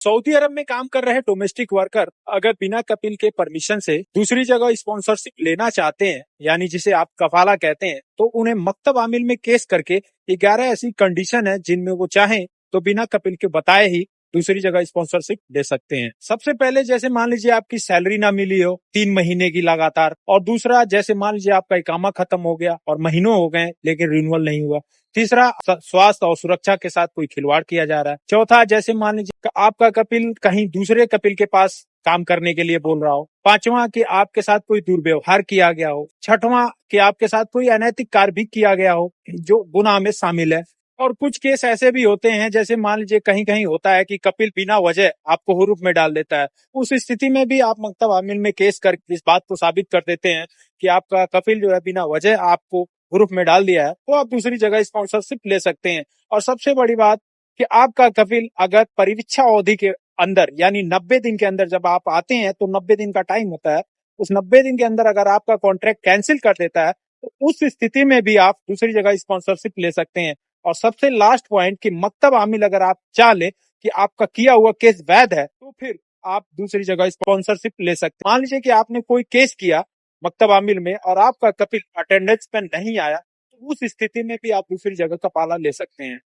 Saudi अरब में काम कर रहे डोमेस्टिक वर्कर अगर बिना कपिल के परमिशन से दूसरी जगह स्पॉन्सरशिप लेना चाहते हैं, यानी जिसे आप कफाला कहते हैं, तो उन्हें मकतब आमिल में केस करके 11 ऐसी कंडीशन है जिनमें वो चाहें तो बिना कपिल के बताए ही दूसरी जगह स्पॉन्सरशिप ले सकते हैं। सबसे पहले जैसे मान लीजिए आपकी सैलरी ना मिली हो 3 महीने की लगातार, और दूसरा जैसे मान लीजिए आपका इकामा खत्म हो गया और महीनों हो गए लेकिन रिन्यूअल नहीं हुआ। तीसरा, स्वास्थ्य और सुरक्षा के साथ कोई खिलवाड़ किया जा रहा है। चौथा, जैसे मान लीजिए आपका कपिल कहीं दूसरे कपिल के पास काम करने के लिए बोल रहा हो। पांचवा, कि आपके साथ कोई दुर्व्यवहार किया गया हो। छठवां, कि आपके साथ कोई अनैतिक कार्य भी किया गया हो जो गुनाह में शामिल है। और कुछ केस ऐसे भी होते हैं, जैसे मान लीजिए कहीं कहीं होता है कि कपिल बिना वजह आपको हुरूफ में डाल देता है। उस स्थिति में भी आप मकतब आमिल में केस कर इस बात को साबित कर देते हैं कि आपका कपिल जो है बिना वजह आपको ग्रुप में डाल दिया है, तो आप दूसरी जगह स्पॉन्सरशिप ले सकते हैं। और सबसे बड़ी बात कि आपका कपिल अगर परिवीक्षा अवधि के अंदर, यानी 90 दिन के अंदर, जब आप आते हैं तो 90 दिन का टाइम होता है, उस 90 दिन के अंदर अगर आपका कॉन्ट्रैक्ट कैंसिल कर देता है तो उस स्थिति में भी आप दूसरी जगह स्पॉन्सरशिप ले सकते हैं। और सबसे लास्ट पॉइंट कि मकतब आमिल अगर आप चाह ले कि आपका किया हुआ केस वैध है, तो फिर आप दूसरी जगह स्पॉन्सरशिप ले सकते हैं। मान लीजिए कि आपने कोई केस किया मकतब आमिल में और आपका कपिल अटेंडेंस पे नहीं आया, तो उस स्थिति में भी आप दूसरी जगह का पाला ले सकते हैं।